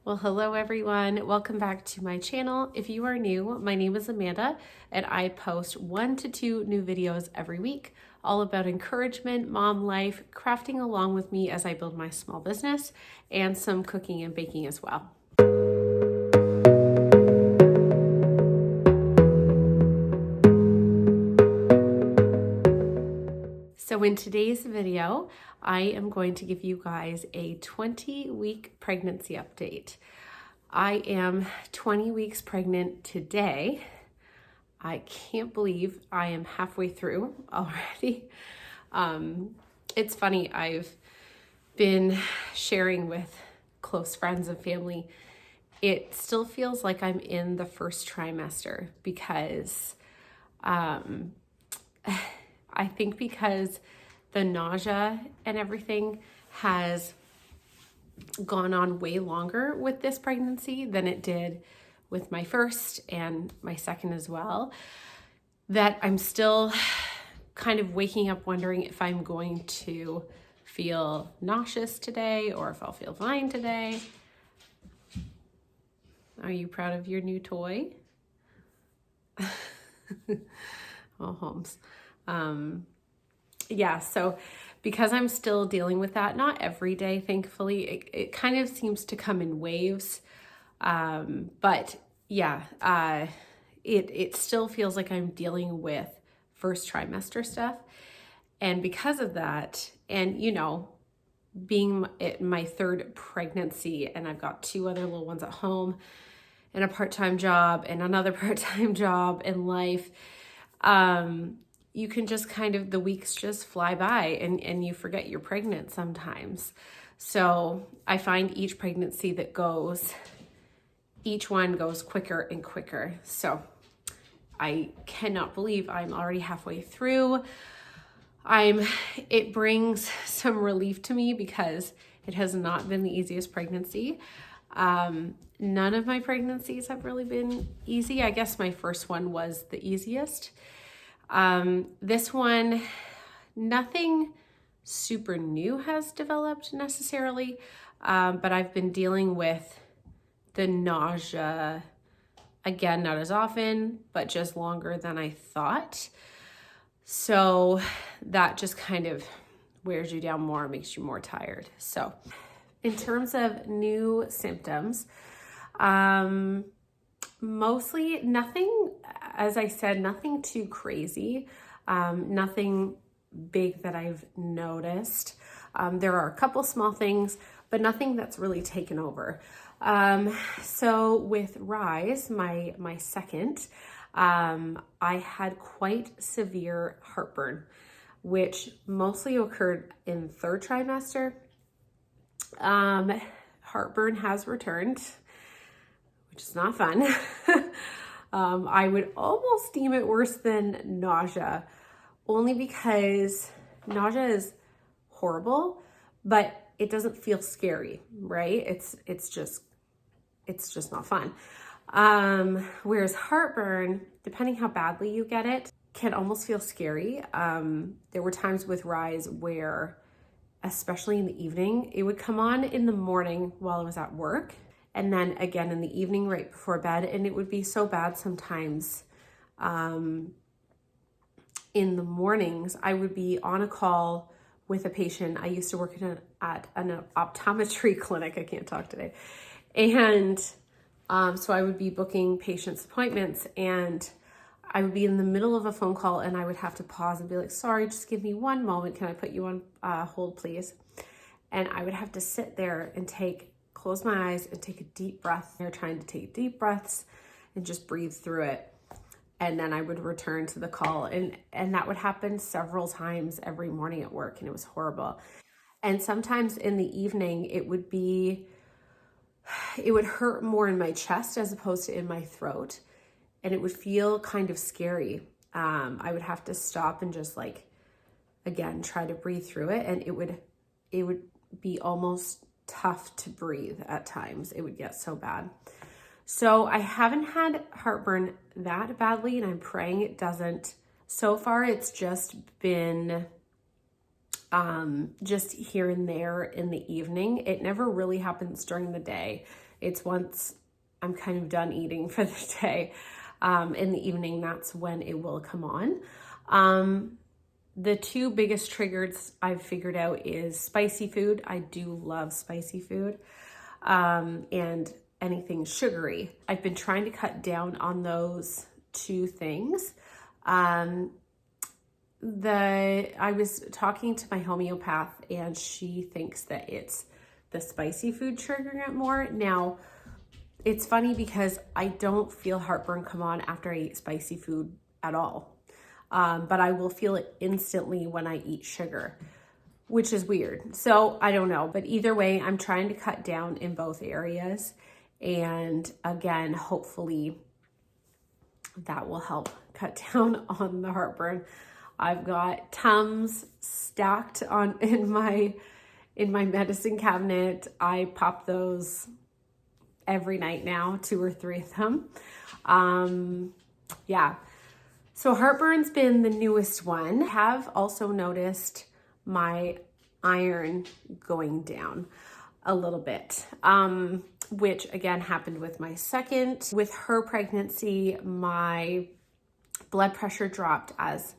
Well, hello everyone. Welcome back to my channel. If you are new, my name is Amanda and I post 1 to 2 new videos every week, all about encouragement, mom life, crafting along with me as I build my small business, and some cooking and baking as well. So in today's video, I am going to give you guys a 20-week pregnancy update. I am 20 weeks pregnant today. I can't believe I am halfway through already. It's funny, I've been sharing with close friends and family. It still feels like I'm in the first trimester because I think because the nausea and everything has gone on way longer with this pregnancy than it did with my first and my second as well, that I'm still kind of waking up wondering if I'm going to feel nauseous today or if I'll feel fine today. Are you proud of your new toy? Oh, Holmes. Yeah, so because I'm still dealing with that, not every day, thankfully, it kind of seems to come in waves. But yeah, it still feels like I'm dealing with first trimester stuff. And because of that, and being my third pregnancy, and I've got 2 other little ones at home and a part-time job and another part-time job in life, you can just kind of, the weeks just fly by and you forget you're pregnant sometimes. So I find each pregnancy that goes, each one goes quicker and quicker. So I cannot believe I'm already halfway through. It brings some relief to me because it has not been the easiest pregnancy. None of my pregnancies have really been easy. I guess my first one was the easiest. This one, nothing super new has developed necessarily, but I've been dealing with the nausea, again, not as often, but just longer than I thought. So that just kind of wears you down more, makes you more tired. So in terms of new symptoms, mostly nothing, as I said, nothing too crazy, nothing big that I've noticed. There are a couple small things, but nothing that's really taken over. So with Rise, my second, I had quite severe heartburn, which mostly occurred in third trimester. Heartburn has returned, which is not fun. I would almost deem it worse than nausea, only because nausea is horrible, but it doesn't feel scary, right? It's just not fun. Whereas heartburn, depending how badly you get it, can almost feel scary. There were times with Rise where, especially in the evening, it would come on in the morning while I was at work, and then again in the evening right before bed, and it would be so bad sometimes. In the mornings, I would be on a call with a patient. I used to work at an optometry clinic. I can't talk today. And so I would be booking patients' appointments, and I would be in the middle of a phone call and I would have to pause and be like, sorry, just give me one moment. Can I put you on hold, please? And I would have to sit there and close my eyes and take a deep breath. They're trying to take deep breaths and just breathe through it. And then I would return to the call. And that would happen several times every morning at work, and it was horrible. And sometimes in the evening, it would hurt more in my chest as opposed to in my throat. And it would feel kind of scary. I would have to stop and just again, try to breathe through it. And it would be almost tough to breathe at times. It would get so bad. So I haven't had heartburn that badly, and I'm praying it doesn't. So far, it's just been just here and there in the evening. It never really happens during the day. It's once I'm kind of done eating for the day, in the evening, that's when it will come on. The two biggest triggers I've figured out is spicy food. I do love spicy food, and anything sugary. I've been trying to cut down on those two things. I was talking to my homeopath, and she thinks that it's the spicy food triggering it more. Now, it's funny because I don't feel heartburn come on after I eat spicy food at all. But I will feel it instantly when I eat sugar, which is weird. So I don't know, but either way, I'm trying to cut down in both areas. And again, hopefully that will help cut down on the heartburn. I've got Tums stacked in my medicine cabinet. I pop those every night now, 2 or 3 of them. Yeah. So heartburn's been the newest one. Have also noticed my iron going down a little bit, which again happened with my second. With her pregnancy, my blood pressure dropped as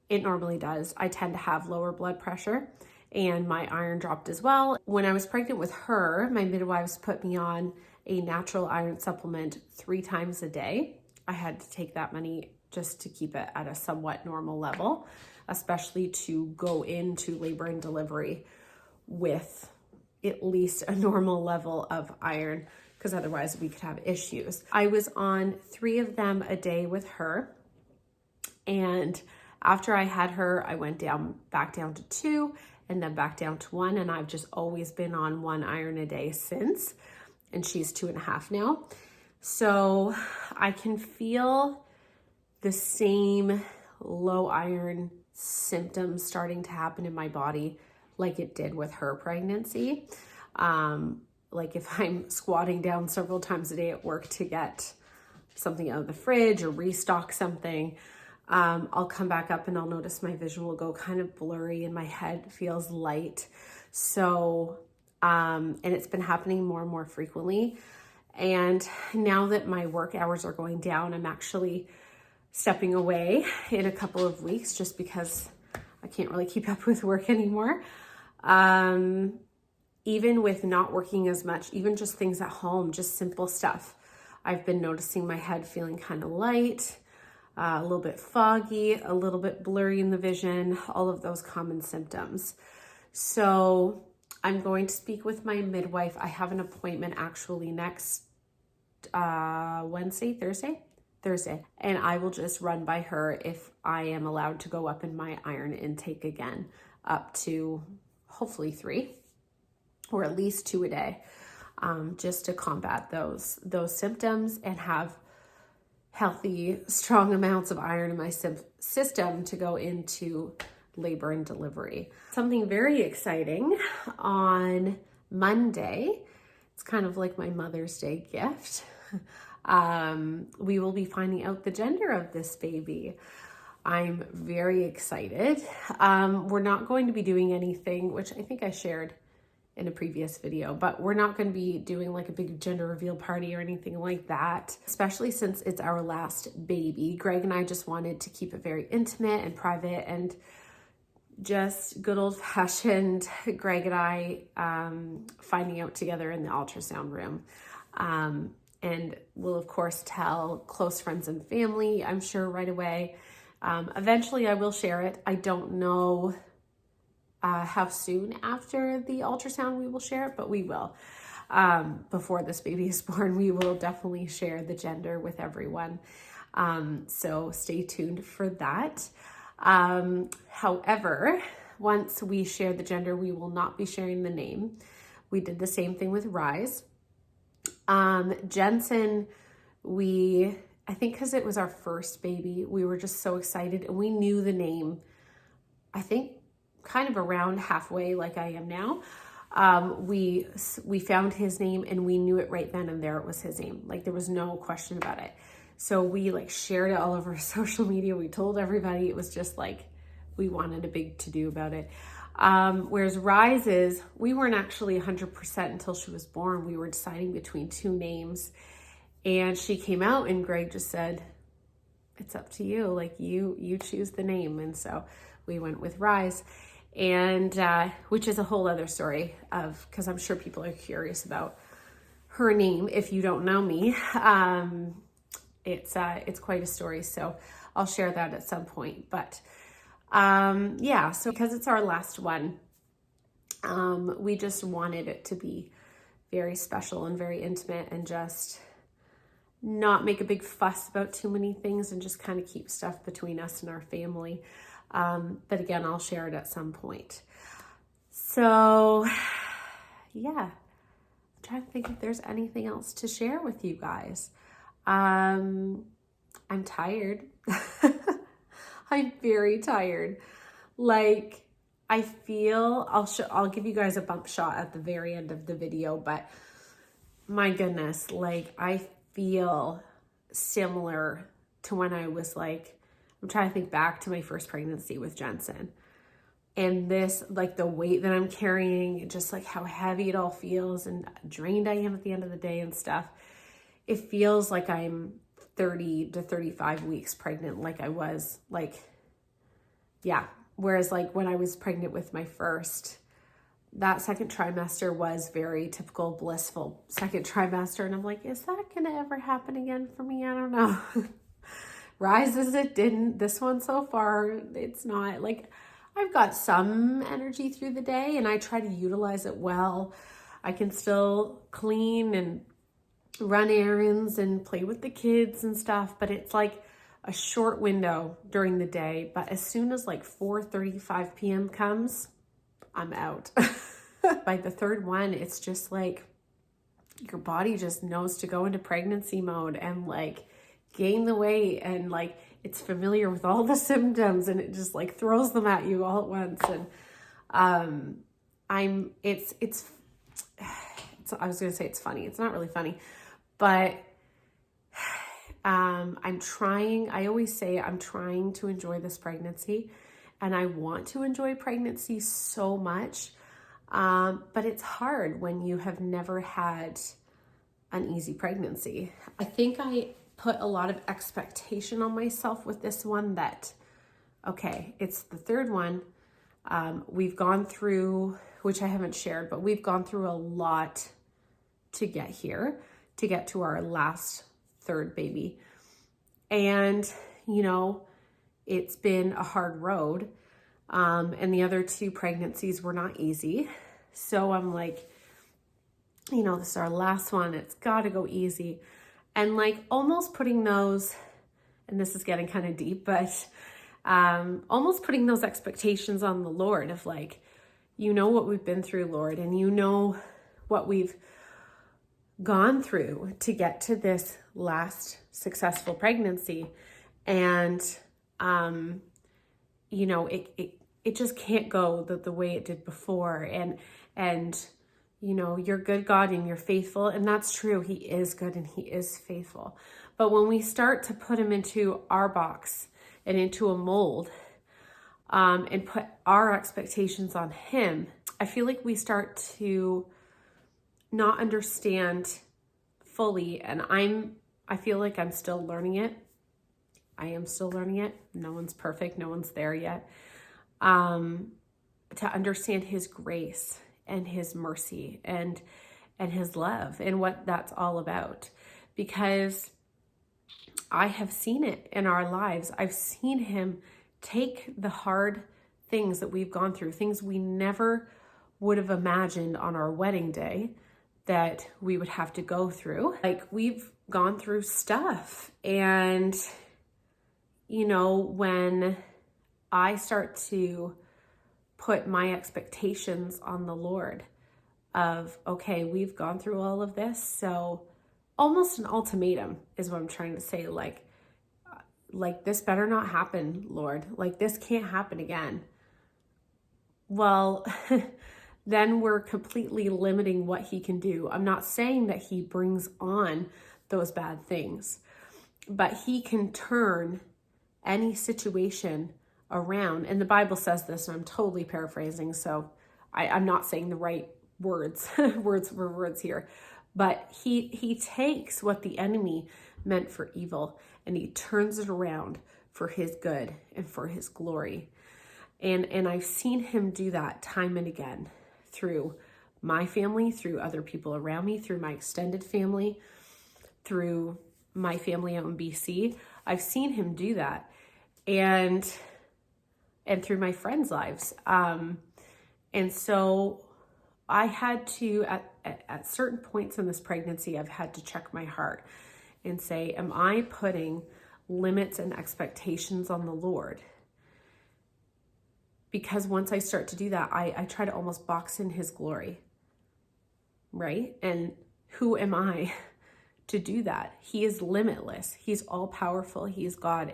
it normally does. I tend to have lower blood pressure, and my iron dropped as well. When I was pregnant with her, my midwives put me on a natural iron supplement 3 times a day. I had to take that many just to keep it at a somewhat normal level, especially to go into labor and delivery with at least a normal level of iron, because otherwise we could have issues. I was on 3 of them a day with her, and after I had her, I went back down to 2, and then back down to 1, and I've just always been on 1 iron a day since, and she's 2.5 now. So I can feel the same low iron symptoms starting to happen in my body like it did with her pregnancy. Like if I'm squatting down several times a day at work to get something out of the fridge or restock something, I'll come back up and I'll notice my vision will go kind of blurry and my head feels light. So, and it's been happening more and more frequently. And now that my work hours are going down, I'm actually stepping away in a couple of weeks just because I can't really keep up with work anymore. Even with not working as much, even just things at home, just simple stuff, I've been noticing my head feeling kind of light, a little bit foggy, a little bit blurry in the vision, all of those common symptoms. So I'm going to speak with my midwife. I have an appointment actually next Thursday, and I will just run by her if I am allowed to go up in my iron intake again, up to hopefully 3 or at least 2 a day, just to combat those symptoms and have healthy, strong amounts of iron in my system to go into labor and delivery. Something very exciting on Monday, it's kind of like my Mother's Day gift. We will be finding out the gender of this baby. I'm very excited. We're not going to be doing anything, which I think I shared in a previous video, but we're not going to be doing like a big gender reveal party or anything like that, especially since it's our last baby. Greg and I just wanted to keep it very intimate and private and just good old fashioned Greg and I finding out together in the ultrasound room. And we'll of course tell close friends and family, I'm sure right away. Eventually I will share it. I don't know how soon after the ultrasound we will share it, but we will. Before this baby is born, we will definitely share the gender with everyone. So stay tuned for that. However, once we share the gender, we will not be sharing the name. We did the same thing with Rise. Jensen, I think because it was our first baby, we were just so excited and we knew the name, I think kind of around halfway like I am now. We found his name and we knew it right then and there. It was his name. Like there was no question about it. So we like shared it all over social media. We told everybody. It was just like, we wanted a big to-do about it. Whereas Rise's, we weren't actually 100% until she was born. We were deciding between two names, and she came out and Greg just said, it's up to you. Like you choose the name. And so we went with Rise, and which is a whole other story because I'm sure people are curious about her name. If you don't know me, it's quite a story. So I'll share that at some point, but yeah, so because it's our last one, we just wanted it to be very special and very intimate and just not make a big fuss about too many things and just kind of keep stuff between us and our family. But again, I'll share it at some point. So yeah, I'm trying to think if there's anything else to share with you guys. I'm tired. I'm very tired. Like, I feel, I'll give you guys a bump shot at the very end of the video, but my goodness, like, I feel similar to when I was like, I'm trying to think back to my first pregnancy with Jensen. And this, like, the weight that I'm carrying, just like how heavy it all feels and drained I am at the end of the day and stuff. It feels like I'm 30 to 35 weeks pregnant, like I was, like, yeah. Whereas like when I was pregnant with my first, that second trimester was very typical blissful second trimester. And I'm like, is that going to ever happen again for me? I don't know. Rises, it didn't. This one so far, it's not. Like, I've got some energy through the day and I try to utilize it well. I can still clean and run errands and play with the kids and stuff, but it's like a short window during the day. But as soon as like 4:35 p.m. comes, I'm out. By the third one, it's just like your body just knows to go into pregnancy mode and like gain the weight, and like it's familiar with all the symptoms and it just like throws them at you all at once. And I was gonna say it's funny. It's not really funny, but I always say I'm trying to enjoy this pregnancy, and I want to enjoy pregnancy so much. But it's hard when you have never had an easy pregnancy. I think I put a lot of expectation on myself with this one that, okay, it's the third one. We've gone through, which I haven't shared, but we've gone through a lot to get here, to get to our last third baby. And, you know, it's been a hard road. And the other two pregnancies were not easy. So I'm like, you know, this is our last one. It's got to go easy. And like almost putting those, and this is getting kind of deep, but almost putting those expectations on the Lord of like, you know what we've been through, Lord, and you know what we've gone through to get to this last successful pregnancy. And, you know, it just can't go the way it did before. And, you know, you're good, God, and you're faithful. And that's true. He is good and he is faithful. But when we start to put him into our box and into a mold, and put our expectations on him, I feel like we start to not understand fully. And I feel like I'm still learning it. I am still learning it. No one's perfect. No one's there yet. To understand his grace and his mercy and his love and what that's all about. Because I have seen it in our lives. I've seen him take the hard things that we've gone through, things we never would have imagined on our wedding day that we would have to go through. Like, we've gone through stuff. And, you know, when I start to put my expectations on the Lord of, okay, we've gone through all of this. So almost an ultimatum is what I'm trying to say. Like this better not happen, Lord. Like, this can't happen again. Well, then we're completely limiting what he can do. I'm not saying that he brings on those bad things, but he can turn any situation around, and the Bible says this, and I'm totally paraphrasing, so I'm not saying the right words, words here, but he takes what the enemy meant for evil and he turns it around for his good and for his glory. And I've seen him do that time and again through my family, through other people around me, through my extended family, through my family out in BC. I've seen him do that. And through my friends' lives. And so I had to, at certain points in this pregnancy, I've had to check my heart and say, am I putting limits and expectations on the Lord? Because once I start to do that, I try to almost box in his glory, right? And who am I to do that? He is limitless. He's all powerful. He is God,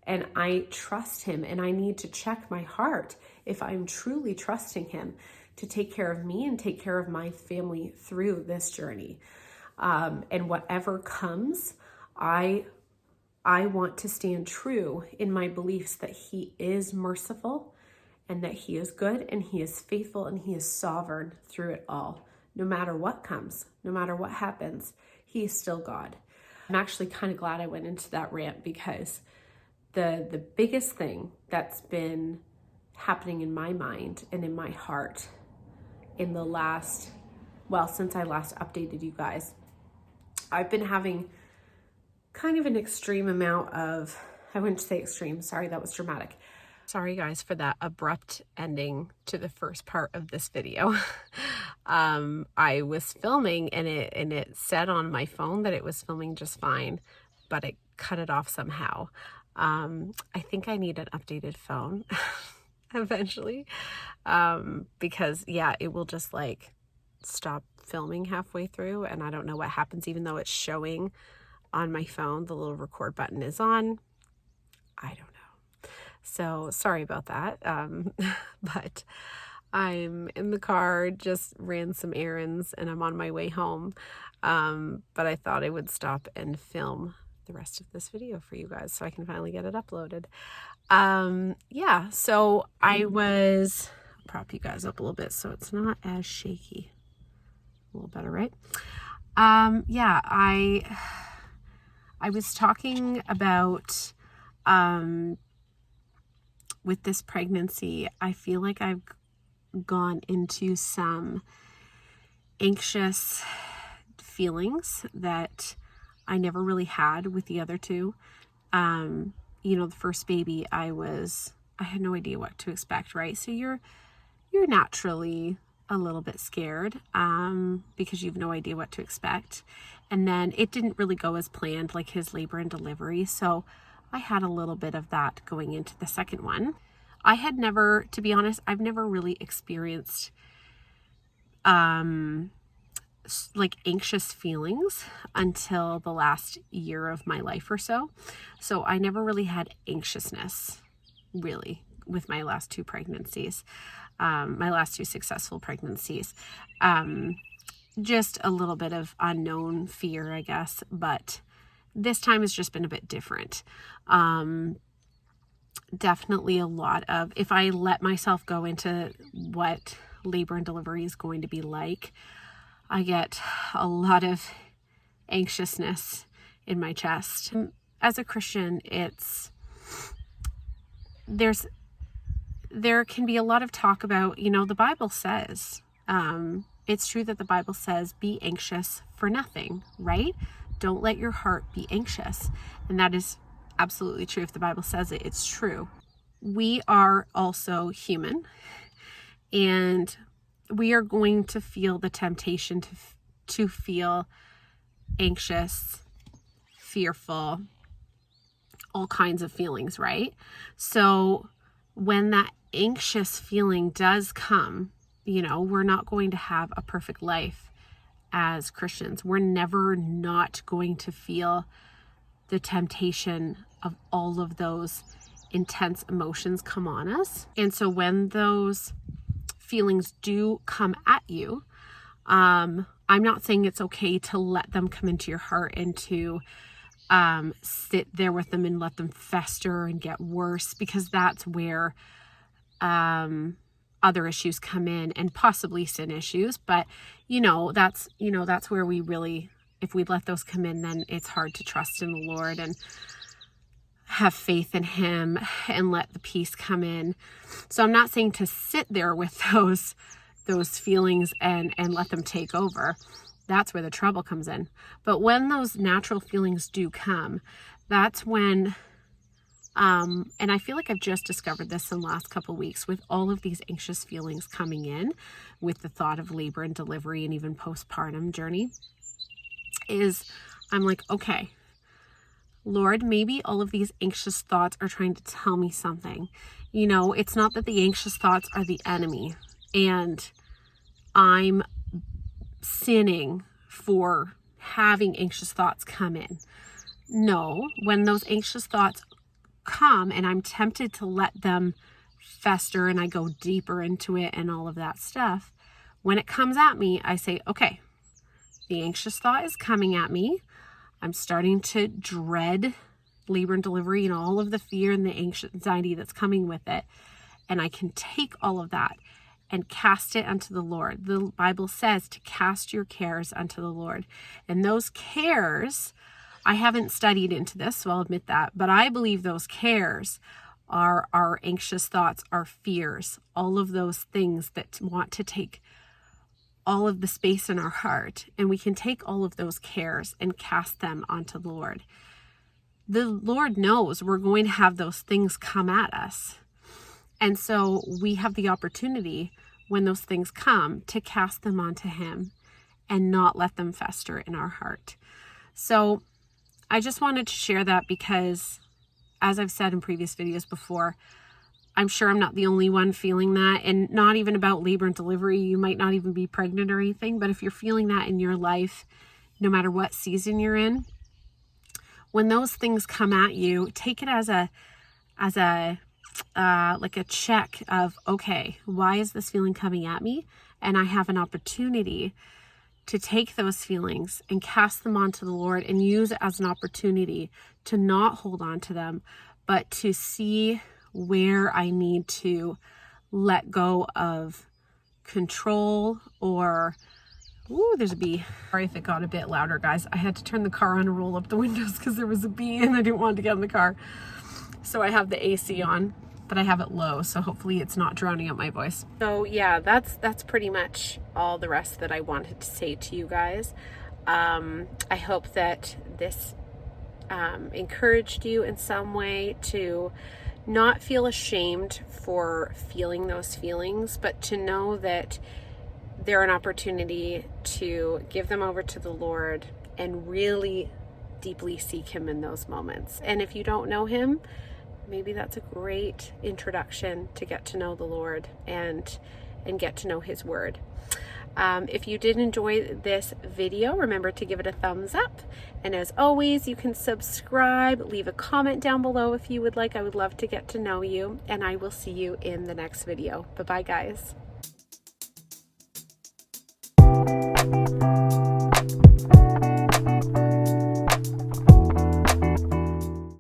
and I trust him, and I need to check my heart if I'm truly trusting him to take care of me and take care of my family through this journey. And whatever comes, I want to stand true in my beliefs that he is merciful and that he is good and he is faithful and he is sovereign through it all. No matter what comes, no matter what happens, he is still God. I'm actually kind of glad I went into that rant, because the biggest thing that's been happening in my mind and in my heart in the last, since I last updated you guys, I've been having kind of an extreme amount of, I wouldn't say extreme, sorry, that was dramatic. Sorry guys for that abrupt ending to the first part of this video. I was filming and it said on my phone that it was filming just fine, but it cut it off somehow. I think I need an updated phone eventually, because it will just like stop filming halfway through, and I don't know what happens, even though it's showing on my phone, the little record button is on. I don't know. So sorry about that. But I'm in the car, just ran some errands, and I'm on my way home. But I thought I would stop and film the rest of this video for you guys so I can finally get it uploaded. So I'll prop you guys up a little bit so it's not as shaky. A little better, right? I was talking about with this pregnancy, I feel like I've gone into some anxious feelings that I never really had with the other two. The first baby, I had no idea what to expect, right? So you're naturally a little bit scared, because you have no idea what to expect. And then it didn't really go as planned, like his labor and delivery. So I had a little bit of that going into the second one. I had never, to be honest, I've never really experienced like anxious feelings until the last year of my life or so. So I never really had anxiousness really with my last two pregnancies, my last two successful pregnancies. Just a little bit of unknown fear, I guess, but this time has just been a bit different. Definitely a lot of, if I let myself go into what labor and delivery is going to be like, I get a lot of anxiousness in my chest. As a Christian, there can be a lot of talk about, the Bible says, it's true that the Bible says, be anxious for nothing, right? Don't let your heart be anxious. And that is absolutely true. If the Bible says it, it's true. We are also human, and we are going to feel the temptation to feel anxious, fearful, all kinds of feelings, right? So when that anxious feeling does come, we're not going to have a perfect life as Christians. We're never not going to feel the temptation of all of those intense emotions come on us. And so when those feelings do come at you, I'm not saying it's okay to let them come into your heart and to sit there with them and let them fester and get worse, because that's where other issues come in, and possibly sin issues. But that's where we really, if we let those come in, then it's hard to trust in the Lord and have faith in him and let the peace come in. So I'm not saying to sit there with those feelings and let them take over. That's where the trouble comes in. But when those natural feelings do come, that's when, and I feel like I've just discovered this in the last couple of weeks with all of these anxious feelings coming in with the thought of labor and delivery and even postpartum journey, is I'm like, okay, Lord, maybe all of these anxious thoughts are trying to tell me something. It's not that the anxious thoughts are the enemy and I'm sinning for having anxious thoughts come in. No, when those anxious thoughts come and I'm tempted to let them fester and I go deeper into it and all of that stuff, when it comes at me, I say, okay, the anxious thought is coming at me. I'm starting to dread labor and delivery and all of the fear and the anxiety that's coming with it. And I can take all of that and cast it unto the Lord. The Bible says to cast your cares unto the Lord. And those cares, I haven't studied into this, so I'll admit that, but I believe those cares are our anxious thoughts, our fears, all of those things that want to take all of the space in our heart. And we can take all of those cares and cast them onto the Lord. The Lord knows we're going to have those things come at us. And so we have the opportunity when those things come to cast them onto him and not let them fester in our heart. So I just wanted to share that because, as I've said in previous videos before, I'm sure I'm not the only one feeling that, and not even about labor and delivery. You might not even be pregnant or anything, but if you're feeling that in your life, no matter what season you're in, when those things come at you, take it as a like a check of, okay, why is this feeling coming at me? And I have an opportunity to take those feelings and cast them onto the Lord and use it as an opportunity to not hold on to them, but to see where I need to let go of control or, ooh, there's a bee. Sorry if it got a bit louder, guys. I had to turn the car on and roll up the windows because there was a bee and I didn't want to get in the car. So I have the AC on, but I have it low, so hopefully it's not drowning out my voice. So yeah, that's pretty much all the rest that I wanted to say to you guys. I hope that this encouraged you in some way to not feel ashamed for feeling those feelings, but to know that they're an opportunity to give them over to the Lord and really deeply seek him in those moments. And if you don't know him, maybe that's a great introduction to get to know the Lord and get to know his word. If you did enjoy this video, remember to give it a thumbs up. And as always, you can subscribe, leave a comment down below if you would like. I would love to get to know you, and I will see you in the next video. Bye-bye, guys.